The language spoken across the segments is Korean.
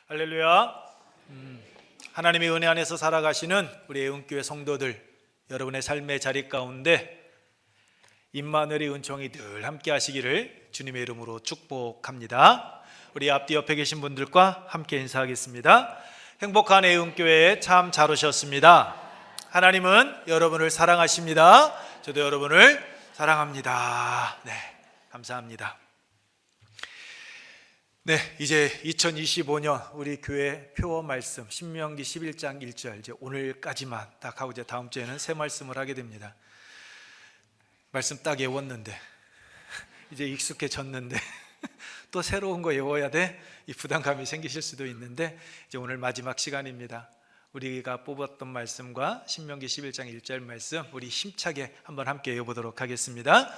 할렐루야. 하나님의 은혜 안에서 살아가시는 우리 애운교회 성도들, 여러분의 삶의 자리 가운데 임마누엘의 은총이 늘 함께 하시기를 주님의 이름으로 축복합니다. 우리 앞뒤 옆에 계신 분들과 함께 인사하겠습니다. 행복한 애운교회에 참 잘 오셨습니다. 하나님은 여러분을 사랑하십니다. 저도 여러분을 사랑합니다. 네, 감사합니다. 네, 이제 2025년 우리 교회 표어 말씀 신명기 11장 1절 이제 오늘까지만 딱 하고 이제 다음 주에는 새 말씀을 하게 됩니다. 말씀 딱 외웠는데 이제 익숙해졌는데 또 새로운 거 외워야 돼? 이 부담감이 생기실 수도 있는데 이제 오늘 마지막 시간입니다. 우리가 뽑았던 말씀과 신명기 11장 1절 말씀 우리 힘차게 한번 함께 외워보도록 하겠습니다.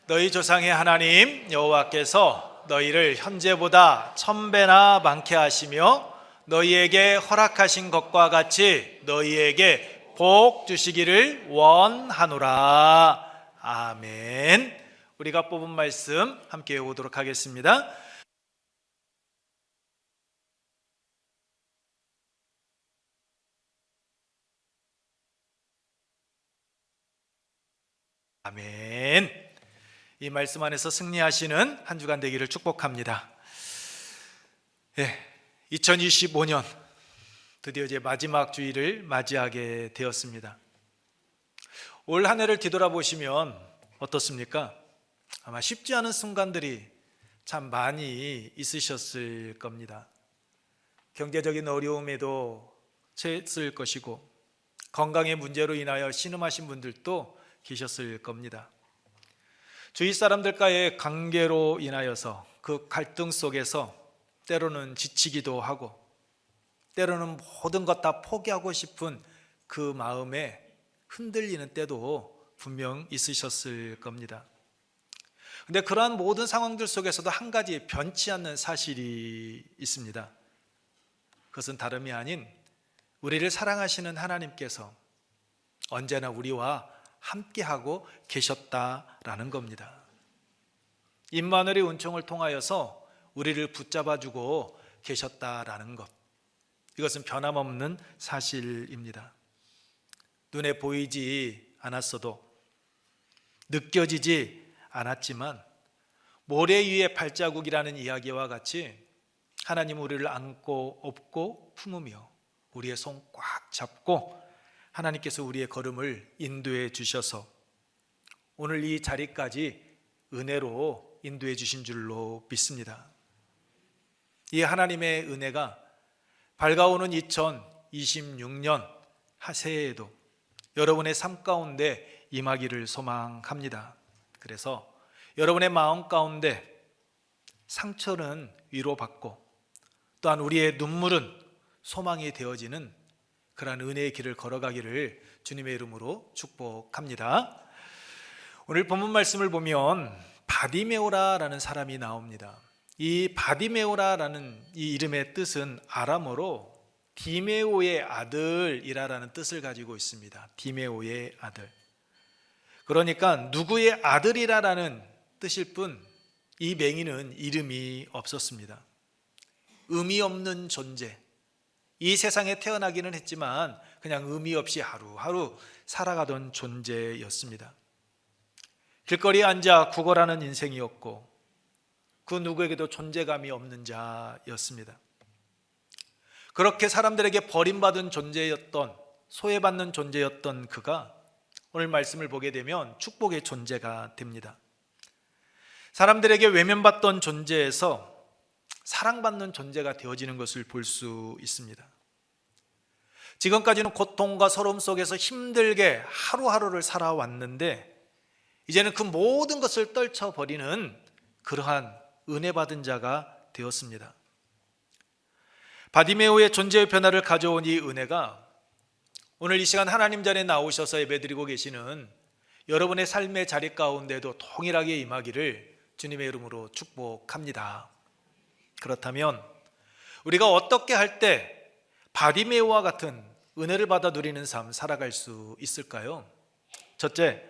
너희 조상의 하나님 여호와께서 너희를 현재보다 1000배나 많게 하시며 너희에게 허락하신 것과 같이 너희에게 복 주시기를 원하노라. 아멘. 우리가 뽑은 말씀 함께 외우도록 하겠습니다. 아멘. 이 말씀 안에서 승리하시는 한 주간 되기를 축복합니다. 2025년 드디어 이제 마지막 주일을 맞이하게 되었습니다. 올 한 해를 뒤돌아보시면 어떻습니까? 아마 쉽지 않은 순간들이 참 많이 있으셨을 겁니다. 경제적인 어려움에도 처했을 것이고 건강의 문제로 인하여 신음하신 분들도 계셨을 겁니다. 주위 사람들과의 관계로 인하여서 그 갈등 속에서 때로는 지치기도 하고 때로는 모든 것 다 포기하고 싶은 그 마음에 흔들리는 때도 분명 있으셨을 겁니다. 그런데 그러한 모든 상황들 속에서도 한 가지 변치 않는 사실이 있습니다. 그것은 다름이 아닌 우리를 사랑하시는 하나님께서 언제나 우리와 함께하고 계셨다라는 겁니다. 임마누엘의 은총을 통하여서 우리를 붙잡아주고 계셨다라는 것, 이것은 변함없는 사실입니다. 눈에 보이지 않았어도 느껴지지 않았지만 모래 위의 발자국이라는 이야기와 같이 하나님은 우리를 안고 업고 품으며 우리의 손 꽉 잡고 하나님께서 우리의 걸음을 인도해 주셔서 오늘 이 자리까지 은혜로 인도해 주신 줄로 믿습니다. 이 하나님의 은혜가 밝아오는 2026년 새해에도 여러분의 삶 가운데 임하기를 소망합니다. 그래서 여러분의 마음 가운데 상처는 위로받고 또한 우리의 눈물은 소망이 되어지는 그러한 은혜의 길을 걸어가기를 주님의 이름으로 축복합니다. 오늘 본문 말씀을 보면 바디메오라라는 사람이 나옵니다. 이 바디메오라라는 이 이름의 뜻은 아람어로 디메오의 아들이라는 뜻을 가지고 있습니다. 디메오의 아들. 그러니까 누구의 아들이라는 뜻일 뿐 이 맹인은 이름이 없었습니다. 의미 없는 존재, 이 세상에 태어나기는 했지만 그냥 의미 없이 하루하루 살아가던 존재였습니다. 길거리에 앉아 구걸하는 인생이었고 그 누구에게도 존재감이 없는 자였습니다. 그렇게 사람들에게 버림받은 존재였던, 소외받는 존재였던 그가 오늘 말씀을 보게 되면 축복의 존재가 됩니다. 사람들에게 외면받던 존재에서 사랑받는 존재가 되어지는 것을 볼 수 있습니다. 지금까지는 고통과 서러움 속에서 힘들게 하루하루를 살아왔는데 이제는 그 모든 것을 떨쳐버리는 그러한 은혜 받은 자가 되었습니다. 바디메오의 존재의 변화를 가져온 이 은혜가 오늘 이 시간 하나님 자리에 나오셔서 예배드리고 계시는 여러분의 삶의 자리 가운데도 동일하게 임하기를 주님의 이름으로 축복합니다. 그렇다면 우리가 어떻게 할 때 바디메오와 같은 은혜를 받아 누리는 삶 살아갈 수 있을까요? 첫째,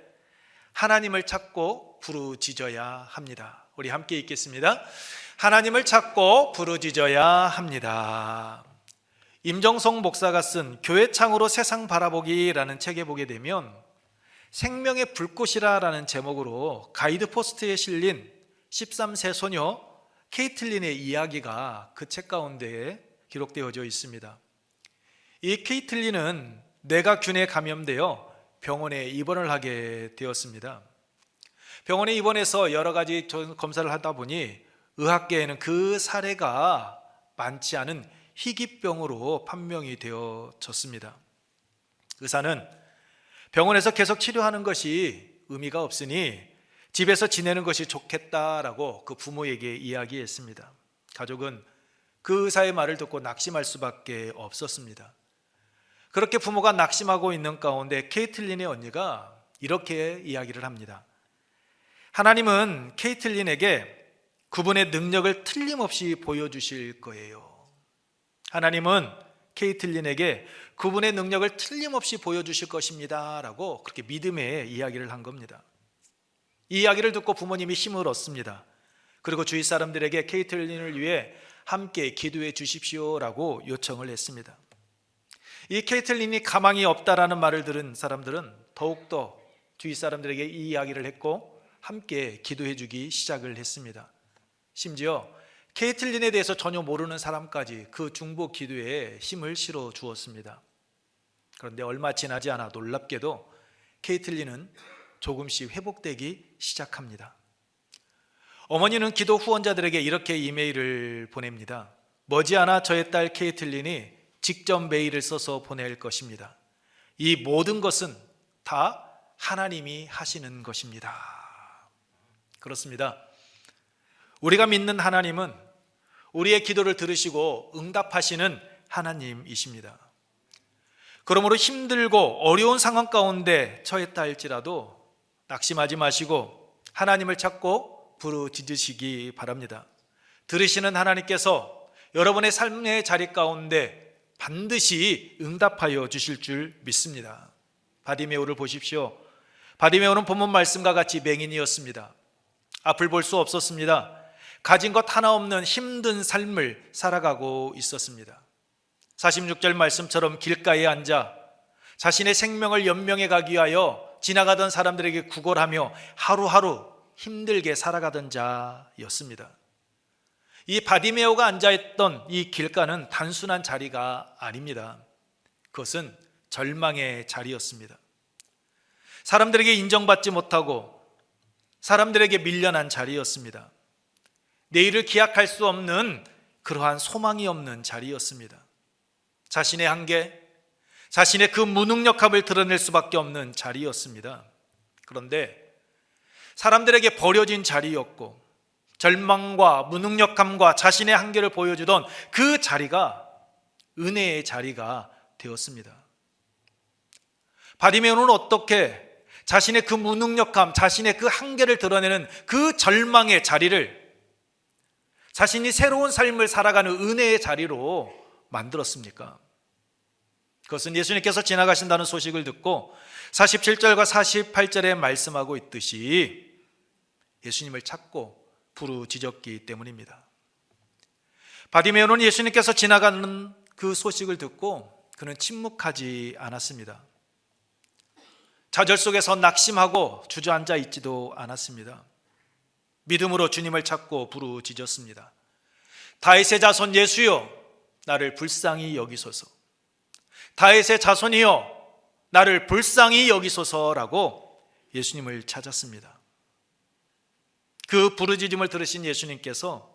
하나님을 찾고 부르짖어야 합니다. 우리 함께 읽겠습니다. 하나님을 찾고 부르짖어야 합니다. 임정성 목사가 쓴 교회 창으로 세상 바라보기라는 책에 보게 되면 생명의 불꽃이라는 제목으로 가이드 포스트에 실린 13세 소녀 케이틀린의 이야기가 그 책 가운데 기록되어져 있습니다. 이 케이틀린은 뇌가균에 감염되어 병원에 입원을 하게 되었습니다. 병원에 입원해서 여러 가지 검사를 하다 보니 의학계에는 그 사례가 많지 않은 희귀병으로 판명이 되어졌습니다. 의사는 병원에서 계속 치료하는 것이 의미가 없으니 집에서 지내는 것이 좋겠다라고 그 부모에게 이야기했습니다. 가족은 그 의사의 말을 듣고 낙심할 수밖에 없었습니다. 그렇게 부모가 낙심하고 있는 가운데 케이틀린의 언니가 이렇게 이야기를 합니다. 하나님은 케이틀린에게 그분의 능력을 틀림없이 보여주실 거예요. 하나님은 케이틀린에게 그분의 능력을 틀림없이 보여주실 것입니다 라고 그렇게 믿음의 이야기를 한 겁니다. 이 이야기를 듣고 부모님이 힘을 얻습니다. 그리고 주위 사람들에게 케이틀린을 위해 함께 기도해 주십시오라고 요청을 했습니다. 이 케이틀린이 가망이 없다라는 말을 들은 사람들은 더욱더 주위 사람들에게 이 이야기를 했고 함께 기도해 주기 시작을 했습니다. 심지어 케이틀린에 대해서 전혀 모르는 사람까지 그 중보 기도에 힘을 실어 주었습니다. 그런데 얼마 지나지 않아 놀랍게도 케이틀린은 조금씩 회복되기 시작합니다. 어머니는 기도 후원자들에게 이렇게 이메일을 보냅니다. 머지않아 저의 딸 케이틀린이 직접 메일을 써서 보낼 것입니다. 이 모든 것은 다 하나님이 하시는 것입니다. 그렇습니다. 우리가 믿는 하나님은 우리의 기도를 들으시고 응답하시는 하나님이십니다. 그러므로 힘들고 어려운 상황 가운데 처했다할지라도 낙심하지 마시고 하나님을 찾고 부르짖으시기 바랍니다. 들으시는 하나님께서 여러분의 삶의 자리 가운데 반드시 응답하여 주실 줄 믿습니다. 바디메오를 보십시오. 바디메오는 본문 말씀과 같이 맹인이었습니다. 앞을 볼 수 없었습니다. 가진 것 하나 없는 힘든 삶을 살아가고 있었습니다. 46절 말씀처럼 길가에 앉아 자신의 생명을 연명해 가기 위하여 지나가던 사람들에게 구걸하며 하루하루 힘들게 살아가던 자였습니다. 이 바디메오가 앉아있던 이 길가는 단순한 자리가 아닙니다. 그것은 절망의 자리였습니다. 사람들에게 인정받지 못하고 사람들에게 밀려난 자리였습니다. 내일을 기약할 수 없는 그러한 소망이 없는 자리였습니다. 자신의 한계, 자신의 그 무능력함을 드러낼 수밖에 없는 자리였습니다. 그런데 사람들에게 버려진 자리였고 절망과 무능력함과 자신의 한계를 보여주던 그 자리가 은혜의 자리가 되었습니다. 바디메오는 어떻게 자신의 그 무능력함, 자신의 그 한계를 드러내는 그 절망의 자리를 자신이 새로운 삶을 살아가는 은혜의 자리로 만들었습니까? 그것은 예수님께서 지나가신다는 소식을 듣고 47절과 48절에 말씀하고 있듯이 예수님을 찾고 부르짖었기 때문입니다. 바디메오는 예수님께서 지나가는 그 소식을 듣고 그는 침묵하지 않았습니다. 좌절 속에서 낙심하고 주저앉아 있지도 않았습니다. 믿음으로 주님을 찾고 부르짖었습니다. 다윗의 자손 예수여, 나를 불쌍히 여기소서. 다윗의 자손이여, 나를 불쌍히 여기소서라고 예수님을 찾았습니다. 그 부르짖음을 들으신 예수님께서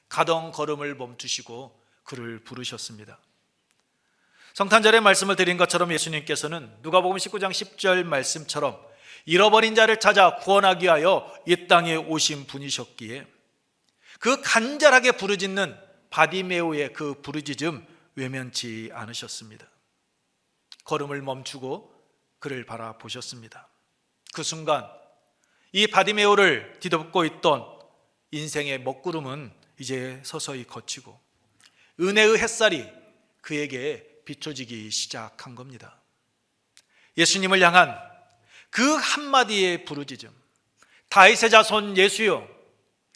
가던 걸음을 멈추시고 그를 부르셨습니다. 성탄절에 말씀을 드린 것처럼 예수님께서는 누가복음 19장 10절 말씀처럼 잃어버린 자를 찾아 구원하기 위하여 이 땅에 오신 분이셨기에 그 간절하게 부르짖는 바디메오의 그 부르짖음 외면치 않으셨습니다. 걸음을 멈추고 그를 바라보셨습니다. 그 순간 이 바디메오를 뒤덮고 있던 인생의 먹구름은 이제 서서히 걷히고 은혜의 햇살이 그에게 비춰지기 시작한 겁니다. 예수님을 향한 그 한마디의 부르짖음, 다윗의 자손 예수여,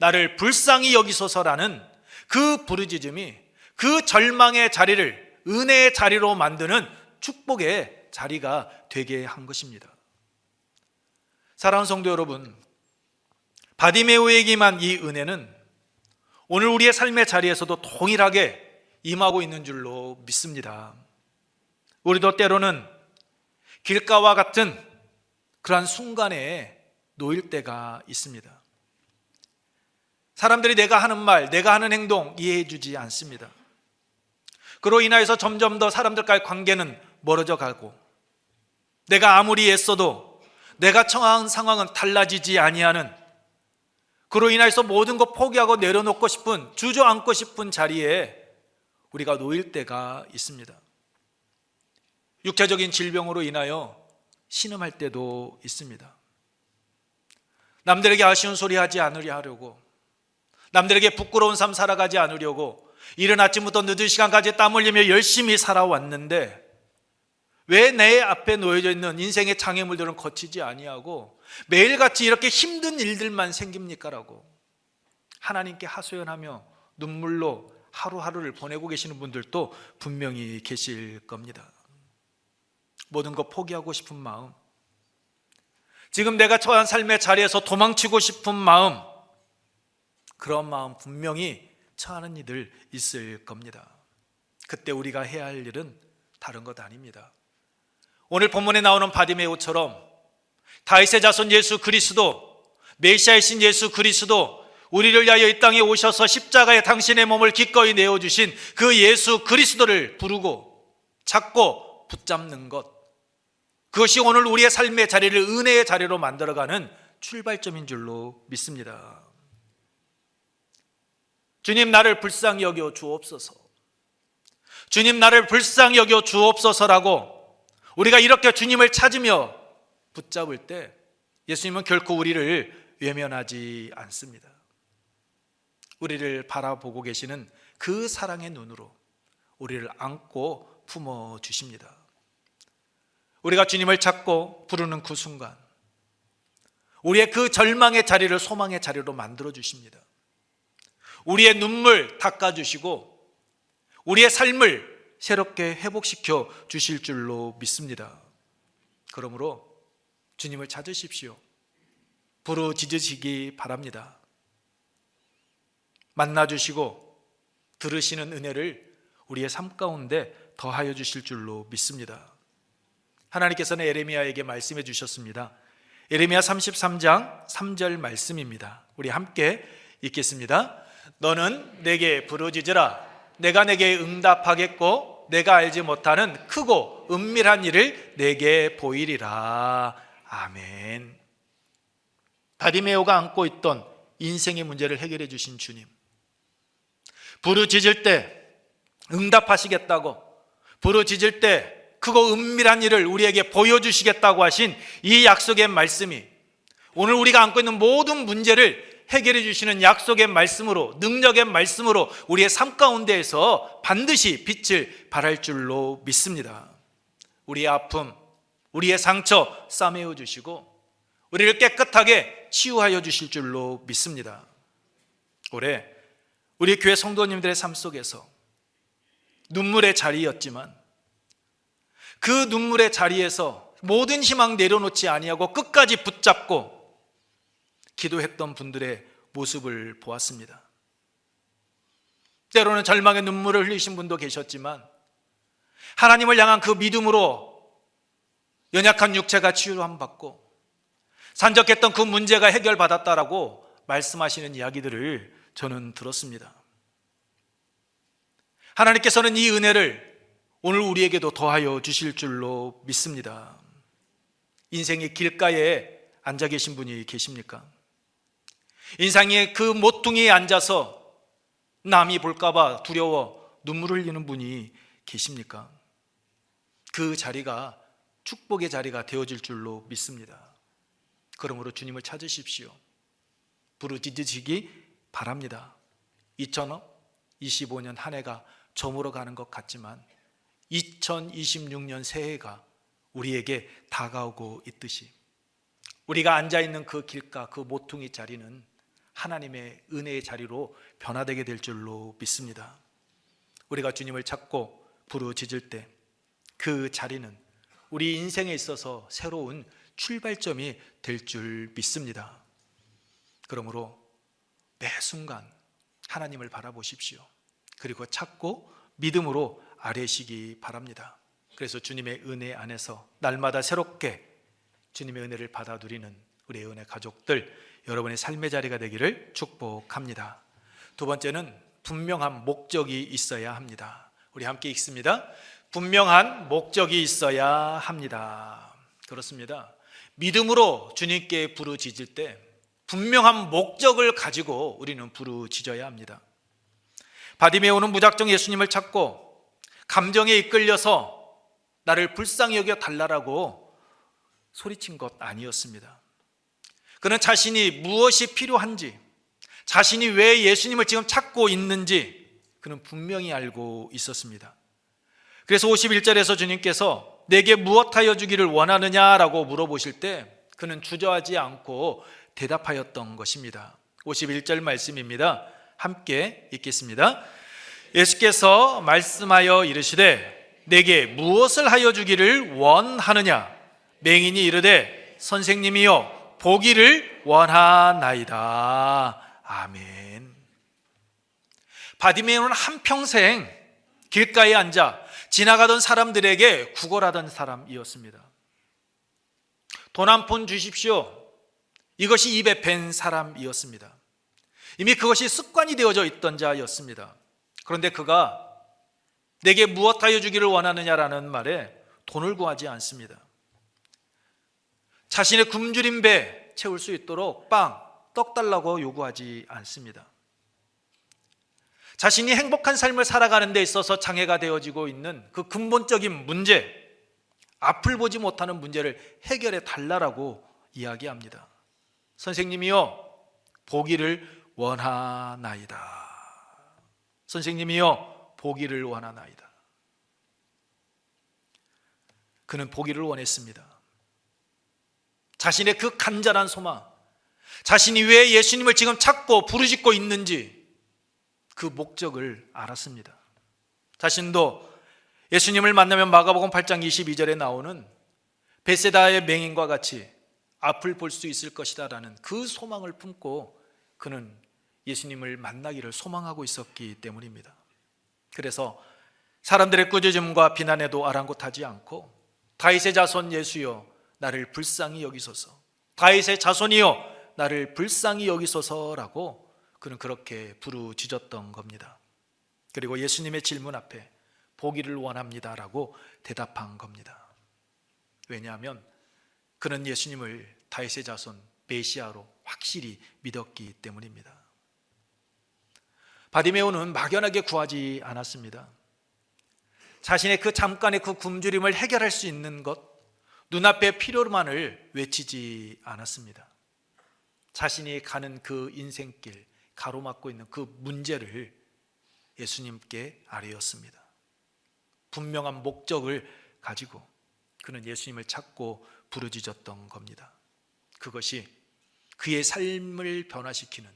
나를 불쌍히 여기소서라는 그 부르짖음이 그 절망의 자리를 은혜의 자리로 만드는 축복의 자리가 되게 한 것입니다. 사랑하는 성도 여러분, 바디메오에게만 이 은혜는 오늘 우리의 삶의 자리에서도 동일하게 임하고 있는 줄로 믿습니다. 우리도 때로는 길가와 같은 그러한 순간에 놓일 때가 있습니다. 사람들이 내가 하는 말, 내가 하는 행동 이해해 주지 않습니다. 그로 인하여서 점점 더 사람들과의 관계는 멀어져 가고, 내가 아무리 애써도 내가 처한 상황은 달라지지 아니하는, 그로 인하여서 모든 것 포기하고 내려놓고 싶은, 주저앉고 싶은 자리에 우리가 놓일 때가 있습니다. 육체적인 질병으로 인하여 신음할 때도 있습니다. 남들에게 아쉬운 소리 하지 않으려 하려고, 남들에게 부끄러운 삶 살아가지 않으려고 이른 아침부터 늦은 시간까지 땀 흘리며 열심히 살아왔는데 왜 내 앞에 놓여져 있는 인생의 장애물들은 거치지 아니하고 매일같이 이렇게 힘든 일들만 생깁니까? 라고 하나님께 하소연하며 눈물로 하루하루를 보내고 계시는 분들도 분명히 계실 겁니다. 모든 것 포기하고 싶은 마음, 지금 내가 처한 삶의 자리에서 도망치고 싶은 마음, 그런 마음 분명히 처하는 이들 있을 겁니다. 그때 우리가 해야 할 일은 다른 것 아닙니다. 오늘 본문에 나오는 바디메오처럼 다윗의 자손 예수 그리스도, 메시아이신 예수 그리스도, 우리를 위하여 이 땅에 오셔서 십자가에 당신의 몸을 기꺼이 내어주신 그 예수 그리스도를 부르고 찾고 붙잡는 것, 그것이 오늘 우리의 삶의 자리를 은혜의 자리로 만들어가는 출발점인 줄로 믿습니다. 주님, 나를 불쌍히 여겨 주옵소서, 주님, 나를 불쌍히 여겨 주옵소서라고 우리가 이렇게 주님을 찾으며 붙잡을 때 예수님은 결코 우리를 외면하지 않습니다. 우리를 바라보고 계시는 그 사랑의 눈으로 우리를 안고 품어주십니다. 우리가 주님을 찾고 부르는 그 순간 우리의 그 절망의 자리를 소망의 자리로 만들어 주십니다. 우리의 눈물 닦아주시고 우리의 삶을 새롭게 회복시켜 주실 줄로 믿습니다. 그러므로 주님을 찾으십시오. 부르짖으시기 바랍니다. 만나주시고 들으시는 은혜를 우리의 삶 가운데 더하여 주실 줄로 믿습니다. 하나님께서는 에레미야에게 말씀해 주셨습니다. 에레미야 33장 3절 말씀입니다. 우리 함께 읽겠습니다. 너는 내게 부르짖으라. 내가 내게 응답하겠고 내가 알지 못하는 크고 은밀한 일을 내게 보이리라. 아멘. 바디메오가 안고 있던 인생의 문제를 해결해 주신 주님, 부르짖을 때 응답하시겠다고, 부르짖을 때 크고 은밀한 일을 우리에게 보여주시겠다고 하신 이 약속의 말씀이 오늘 우리가 안고 있는 모든 문제를 해결해 주시는 약속의 말씀으로, 능력의 말씀으로 우리의 삶 가운데에서 반드시 빛을 발할 줄로 믿습니다. 우리의 아픔, 우리의 상처 싸매어 주시고 우리를 깨끗하게 치유하여 주실 줄로 믿습니다. 올해 우리 교회 성도님들의 삶 속에서 눈물의 자리였지만 그 눈물의 자리에서 모든 희망 내려놓지 아니하고 끝까지 붙잡고 기도했던 분들의 모습을 보았습니다. 때로는 절망의 눈물을 흘리신 분도 계셨지만 하나님을 향한 그 믿음으로 연약한 육체가 치유함 받고 산적했던 그 문제가 해결받았다라고 말씀하시는 이야기들을 저는 들었습니다. 하나님께서는 이 은혜를 오늘 우리에게도 더하여 주실 줄로 믿습니다. 인생의 길가에 앉아 계신 분이 계십니까? 인생의 그 모퉁이에 앉아서 남이 볼까봐 두려워 눈물 흘리는 분이 계십니까? 그 자리가 축복의 자리가 되어질 줄로 믿습니다. 그러므로 주님을 찾으십시오. 부르짖으시기 바랍니다. 2025년 한 해가 저물어 가는 것 같지만 2026년 새해가 우리에게 다가오고 있듯이 우리가 앉아있는 그 길가, 그 모퉁이 자리는 하나님의 은혜의 자리로 변화되게 될 줄로 믿습니다. 우리가 주님을 찾고 부르짖을 때 그 자리는 우리 인생에 있어서 새로운 출발점이 될 줄 믿습니다. 그러므로 매 순간 하나님을 바라보십시오. 그리고 찾고 믿음으로 아뢰시기 바랍니다. 그래서 주님의 은혜 안에서 날마다 새롭게 주님의 은혜를 받아 누리는 우리 은혜 가족들, 여러분의 삶의 자리가 되기를 축복합니다. 두 번째는 분명한 목적이 있어야 합니다. 우리 함께 읽습니다. 분명한 목적이 있어야 합니다. 그렇습니다. 믿음으로 주님께 부르짖을 때 분명한 목적을 가지고 우리는 부르짖어야 합니다. 바디메오는 무작정 예수님을 찾고 감정에 이끌려서 나를 불쌍히 여겨 달라고 소리친 것 아니었습니다. 그는 자신이 무엇이 필요한지, 자신이 왜 예수님을 지금 찾고 있는지 그는 분명히 알고 있었습니다. 그래서 51절에서 주님께서 내게 무엇하여 주기를 원하느냐라고 물어보실 때 그는 주저하지 않고 대답하였던 것입니다. 51절 말씀입니다. 함께 읽겠습니다. 예수께서 말씀하여 이르시되 내게 무엇을 하여 주기를 원하느냐? 맹인이 이르되 선생님이여 보기를 원하나이다. 아멘. 바디메오는 한평생 길가에 앉아 지나가던 사람들에게 구걸하던 사람이었습니다. 돈 한 푼 주십시오. 이것이 입에 밴 사람이었습니다. 이미 그것이 습관이 되어져 있던 자였습니다. 그런데 그가 내게 무엇하여 주기를 원하느냐라는 말에 돈을 구하지 않습니다. 자신의 굶주린 배 채울 수 있도록 빵, 떡 달라고 요구하지 않습니다. 자신이 행복한 삶을 살아가는 데 있어서 장애가 되어지고 있는 그 근본적인 문제, 앞을 보지 못하는 문제를 해결해 달라고 이야기합니다. 선생님이여 보기를 원하나이다. 선생님이여 보기를 원하나이다. 그는 보기를 원했습니다. 자신의 그 간절한 소망, 자신이 왜 예수님을 지금 찾고 부르짖고 있는지 그 목적을 알았습니다. 자신도 예수님을 만나면 마가복음 8장 22절에 나오는 베세다의 맹인과 같이 앞을 볼 수 있을 것이다 라는 그 소망을 품고 그는 예수님을 만나기를 소망하고 있었기 때문입니다. 그래서 사람들의 꾸짖음과 비난에도 아랑곳하지 않고 다윗의 자손 예수여 나를 불쌍히 여기소서, 다윗의 자손이여 나를 불쌍히 여기소서라고 그는 그렇게 부르짖었던 겁니다. 그리고 예수님의 질문 앞에 보기를 원합니다라고 대답한 겁니다. 왜냐하면 그는 예수님을 다윗의 자손 메시아로 확실히 믿었기 때문입니다. 바디메오는 막연하게 구하지 않았습니다. 자신의 그 잠깐의 그 굶주림을 해결할 수 있는 것, 눈앞의 필요만을 외치지 않았습니다. 자신이 가는 그 인생길, 가로막고 있는 그 문제를 예수님께 아뢰었습니다. 분명한 목적을 가지고 그는 예수님을 찾고 부르짖었던 겁니다. 그것이 그의 삶을 변화시키는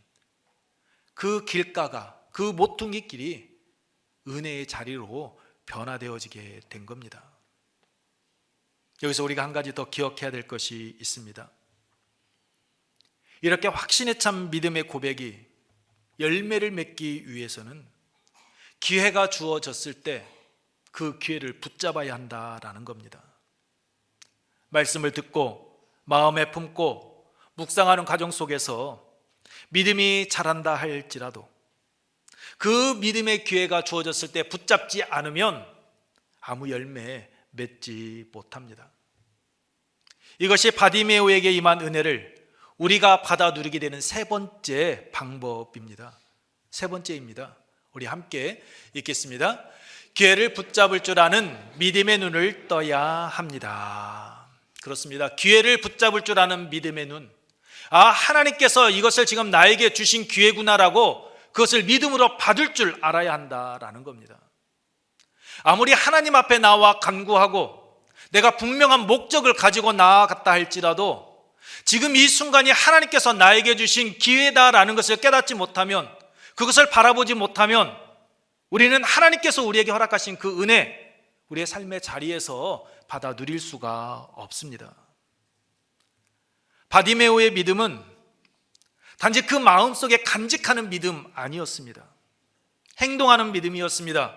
그 길가가, 그 모퉁이 길이 은혜의 자리로 변화되어지게 된 겁니다. 여기서 우리가 한 가지 더 기억해야 될 것이 있습니다. 이렇게 확신에 찬 믿음의 고백이 열매를 맺기 위해서는 기회가 주어졌을 때 그 기회를 붙잡아야 한다라는 겁니다. 말씀을 듣고 마음에 품고 묵상하는 과정 속에서 믿음이 자란다 할지라도 그 믿음의 기회가 주어졌을 때 붙잡지 않으면 아무 열매 맺지 못합니다. 이것이 바디메오에게 임한 은혜를 우리가 받아 누리게 되는 세 번째 방법입니다. 세 번째입니다. 우리 함께 읽겠습니다. 기회를 붙잡을 줄 아는 믿음의 눈을 떠야 합니다. 그렇습니다. 기회를 붙잡을 줄 아는 믿음의 눈. 하나님께서 이것을 지금 나에게 주신 기회구나라고 그것을 믿음으로 받을 줄 알아야 한다라는 겁니다. 아무리 하나님 앞에 나와 간구하고 내가 분명한 목적을 가지고 나아갔다 할지라도 지금 이 순간이 하나님께서 나에게 주신 기회다라는 것을 깨닫지 못하면, 그것을 바라보지 못하면 우리는 하나님께서 우리에게 허락하신 그 은혜, 우리의 삶의 자리에서 받아 누릴 수가 없습니다. 바디메오의 믿음은 단지 그 마음속에 간직하는 믿음 아니었습니다. 행동하는 믿음이었습니다.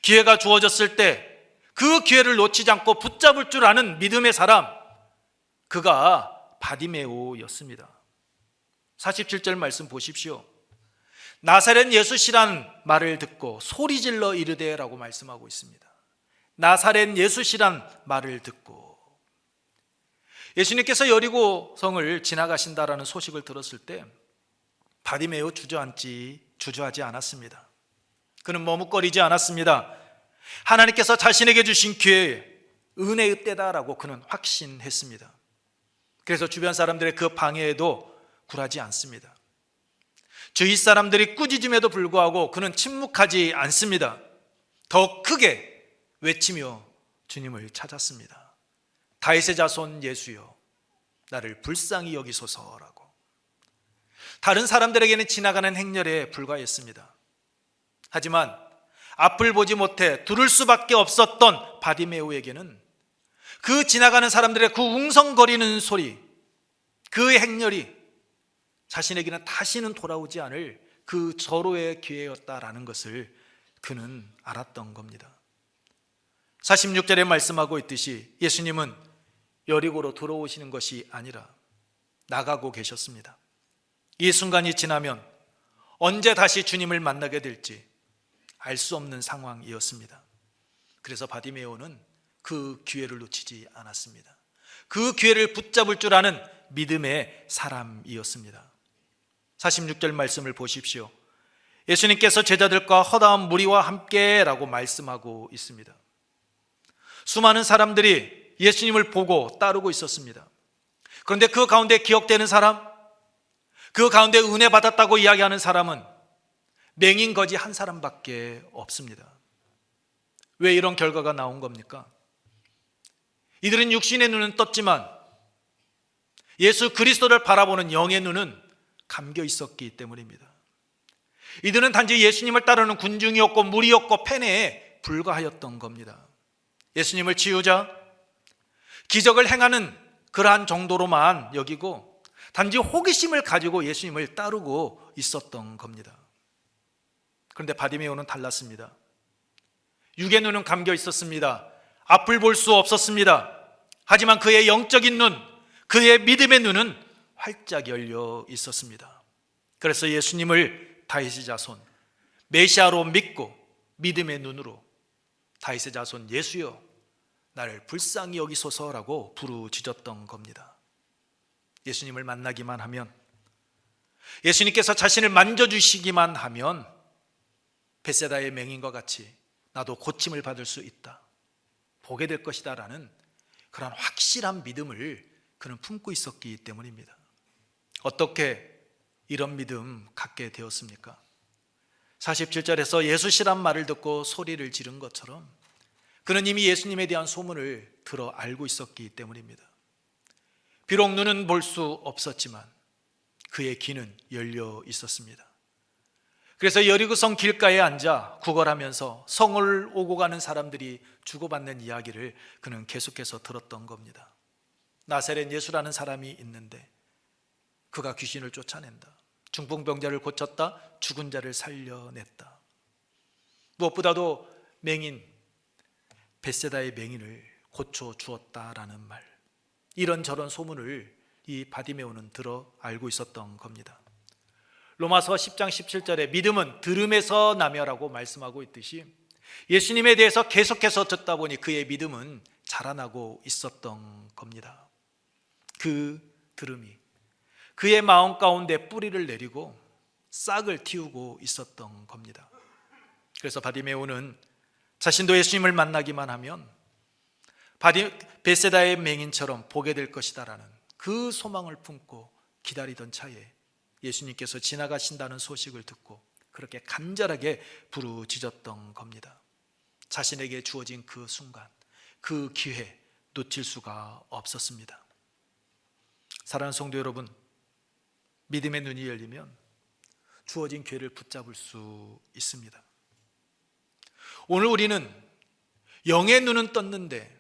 기회가 주어졌을 때 그 기회를 놓치지 않고 붙잡을 줄 아는 믿음의 사람, 그가 바디메오였습니다. 47절 말씀 보십시오. 나사렛 예수시란 말을 듣고 소리질러 이르되 라고 말씀하고 있습니다. 나사렛 예수시란 말을 듣고, 예수님께서 여리고 성을 지나가신다라는 소식을 들었을 때 바디메오 주저하지 않았습니다. 그는 머뭇거리지 않았습니다. 하나님께서 자신에게 주신 기회에 은혜의 때다라고 그는 확신했습니다. 그래서 주변 사람들의 그 방해에도 굴하지 않습니다. 주위 사람들이 꾸짖음에도 불구하고 그는 침묵하지 않습니다. 더 크게 외치며 주님을 찾았습니다. 다윗의 자손 예수여, 나를 불쌍히 여기소서라고. 다른 사람들에게는 지나가는 행렬에 불과했습니다. 하지만 앞을 보지 못해 두를 수밖에 없었던 바디메오에게는 그 지나가는 사람들의 그 웅성거리는 소리, 그 행렬이 자신에게는 다시는 돌아오지 않을 그 절호의 기회였다라는 것을 그는 알았던 겁니다. 46절에 말씀하고 있듯이 예수님은 여리고로 들어오시는 것이 아니라 나가고 계셨습니다. 이 순간이 지나면 언제 다시 주님을 만나게 될지 알 수 없는 상황이었습니다. 그래서 바디메오는 그 기회를 놓치지 않았습니다. 그 기회를 붙잡을 줄 아는 믿음의 사람이었습니다. 46절 말씀을 보십시오. 예수님께서 제자들과 허다한 무리와 함께 라고 말씀하고 있습니다. 수많은 사람들이 예수님을 보고 따르고 있었습니다. 그런데 그 가운데 기억되는 사람, 그 가운데 은혜 받았다고 이야기하는 사람은 맹인 거지 한 사람밖에 없습니다. 왜 이런 결과가 나온 겁니까? 이들은 육신의 눈은 떴지만 예수 그리스도를 바라보는 영의 눈은 감겨 있었기 때문입니다. 이들은 단지 예수님을 따르는 군중이었고 무리였고 팬에 불과하였던 겁니다. 예수님을 치유자, 기적을 행하는 그러한 정도로만 여기고 단지 호기심을 가지고 예수님을 따르고 있었던 겁니다. 그런데 바디메오는 달랐습니다. 육의 눈은 감겨 있었습니다. 앞을 볼 수 없었습니다. 하지만 그의 영적인 눈, 그의 믿음의 눈은 활짝 열려 있었습니다. 그래서 예수님을 다윗의 자손 메시아로 믿고 믿음의 눈으로 다윗의 자손 예수여, 나를 불쌍히 여기소서라고 부르짖었던 겁니다. 예수님을 만나기만 하면, 예수님께서 자신을 만져주시기만 하면 벳세다의 맹인과 같이 나도 고침을 받을 수 있다, 보게 될 것이다 라는 그런 확실한 믿음을 그는 품고 있었기 때문입니다. 어떻게 이런 믿음 갖게 되었습니까? 47절에서 예수시란 말을 듣고 소리를 지른 것처럼 그는 이미 예수님에 대한 소문을 들어 알고 있었기 때문입니다. 비록 눈은 볼 수 없었지만 그의 귀는 열려 있었습니다. 그래서 여리고성 길가에 앉아 구걸하면서 성을 오고 가는 사람들이 주고받는 이야기를 그는 계속해서 들었던 겁니다. 나사렛 예수라는 사람이 있는데 그가 귀신을 쫓아낸다, 중풍병자를 고쳤다, 죽은 자를 살려냈다, 무엇보다도 맹인 벳세다의 맹인을 고쳐 주었다라는 말, 이런저런 소문을 이 바디메오는 들어 알고 있었던 겁니다. 로마서 10장 17절에 믿음은 들음에서 나며라고 말씀하고 있듯이 예수님에 대해서 계속해서 듣다 보니 그의 믿음은 자라나고 있었던 겁니다. 그 들음이 그의 마음 가운데 뿌리를 내리고 싹을 틔우고 있었던 겁니다. 그래서 바디메오는 자신도 예수님을 만나기만 하면 벳세다의 맹인처럼 보게 될 것이다라는 그 소망을 품고 기다리던 차에 예수님께서 지나가신다는 소식을 듣고 그렇게 간절하게 부르짖었던 겁니다. 자신에게 주어진 그 순간, 그 기회 놓칠 수가 없었습니다. 사랑하는 성도 여러분, 믿음의 눈이 열리면 주어진 기회를 붙잡을 수 있습니다. 오늘 우리는 영의 눈은 떴는데,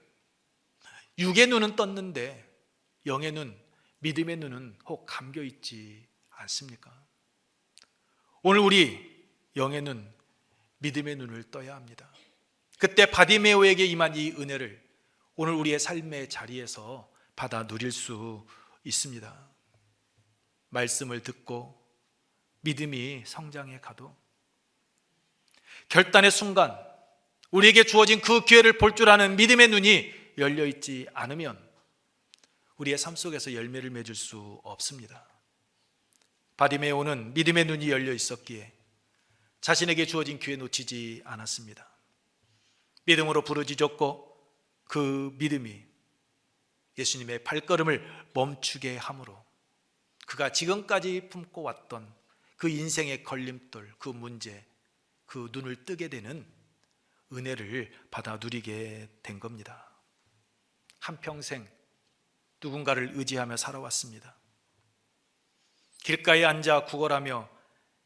육의 눈은 떴는데 영의 눈, 믿음의 눈은 혹 감겨 있지 않습니까? 오늘 우리 영의 눈, 믿음의 눈을 떠야 합니다. 그때 바디메오에게 임한 이 은혜를 오늘 우리의 삶의 자리에서 받아 누릴 수 있습니다. 말씀을 듣고 믿음이 성장해 가도 결단의 순간 우리에게 주어진 그 기회를 볼 줄 아는 믿음의 눈이 열려 있지 않으면 우리의 삶 속에서 열매를 맺을 수 없습니다. 바디메오는 믿음의 눈이 열려 있었기에 자신에게 주어진 기회 놓치지 않았습니다. 믿음으로 부르짖었고 그 믿음이 예수님의 발걸음을 멈추게 함으로 그가 지금까지 품고 왔던 그 인생의 걸림돌, 그 문제, 그 눈을 뜨게 되는 은혜를 받아 누리게 된 겁니다. 한평생 누군가를 의지하며 살아왔습니다. 길가에 앉아 구걸하며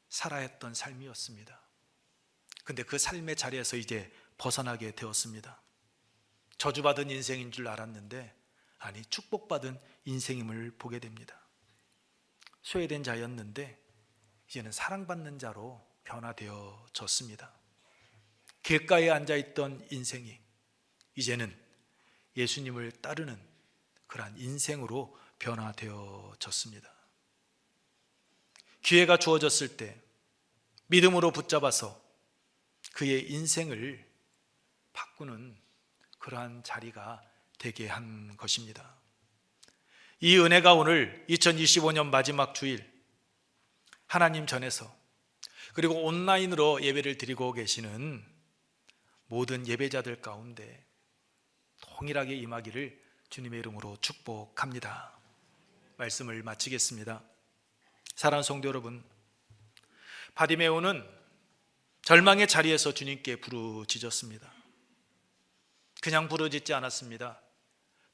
살아야 했던 삶이었습니다. 근데 그 삶의 자리에서 이제 벗어나게 되었습니다. 저주받은 인생인 줄 알았는데 아니, 축복받은 인생임을 보게 됩니다. 소외된 자였는데 이제는 사랑받는 자로 변화되어졌습니다. 길가에 앉아있던 인생이 이제는 예수님을 따르는 그러한 인생으로 변화되어졌습니다. 기회가 주어졌을 때 믿음으로 붙잡아서 그의 인생을 바꾸는 그러한 자리가 되게 한 것입니다. 이 은혜가 오늘 2025년 마지막 주일 하나님 전에서 그리고 온라인으로 예배를 드리고 계시는 모든 예배자들 가운데 동일하게 임하기를 주님의 이름으로 축복합니다. 말씀을 마치겠습니다. 사랑하는 성도 여러분, 바디메오는 절망의 자리에서 주님께 부르짖었습니다. 그냥 부르짖지 않았습니다.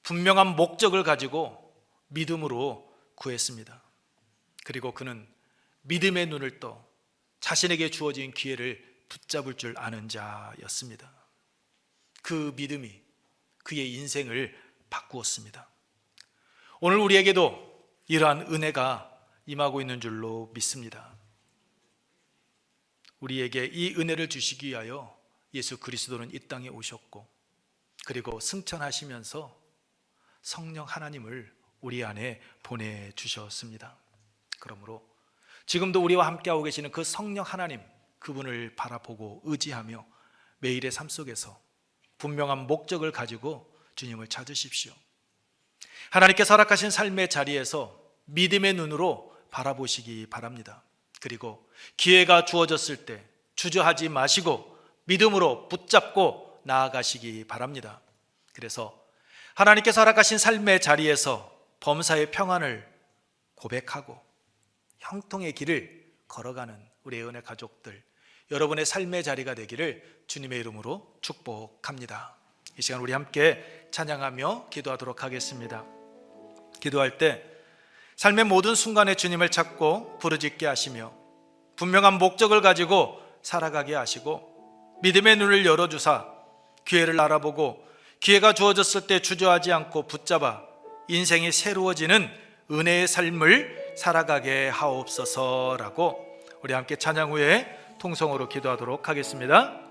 분명한 목적을 가지고 믿음으로 구했습니다. 그리고 그는 믿음의 눈을 떠 자신에게 주어진 기회를 붙잡을 줄 아는 자였습니다. 그 믿음이 그의 인생을 바꾸었습니다. 오늘 우리에게도 이러한 은혜가 임하고 있는 줄로 믿습니다. 우리에게 이 은혜를 주시기 위하여 예수 그리스도는 이 땅에 오셨고 그리고 승천하시면서 성령 하나님을 우리 안에 보내주셨습니다. 그러므로 지금도 우리와 함께하고 계시는 그 성령 하나님, 그분을 바라보고 의지하며 매일의 삶 속에서 분명한 목적을 가지고 주님을 찾으십시오. 하나님께서 허락하신 삶의 자리에서 믿음의 눈으로 바라보시기 바랍니다. 그리고 기회가 주어졌을 때 주저하지 마시고 믿음으로 붙잡고 나아가시기 바랍니다. 그래서 하나님께서 허락하신 삶의 자리에서 범사의 평안을 고백하고 형통의 길을 걸어가는 우리의 은혜 가족들, 여러분의 삶의 자리가 되기를 주님의 이름으로 축복합니다. 이 시간 우리 함께 찬양하며 기도하도록 하겠습니다. 기도할 때 삶의 모든 순간에 주님을 찾고 부르짖게 하시며 분명한 목적을 가지고 살아가게 하시고 믿음의 눈을 열어주사 기회를 알아보고 기회가 주어졌을 때 주저하지 않고 붙잡아 인생이 새로워지는 은혜의 삶을 살아가게 하옵소서라고 우리 함께 찬양 후에 통성으로 기도하도록 하겠습니다.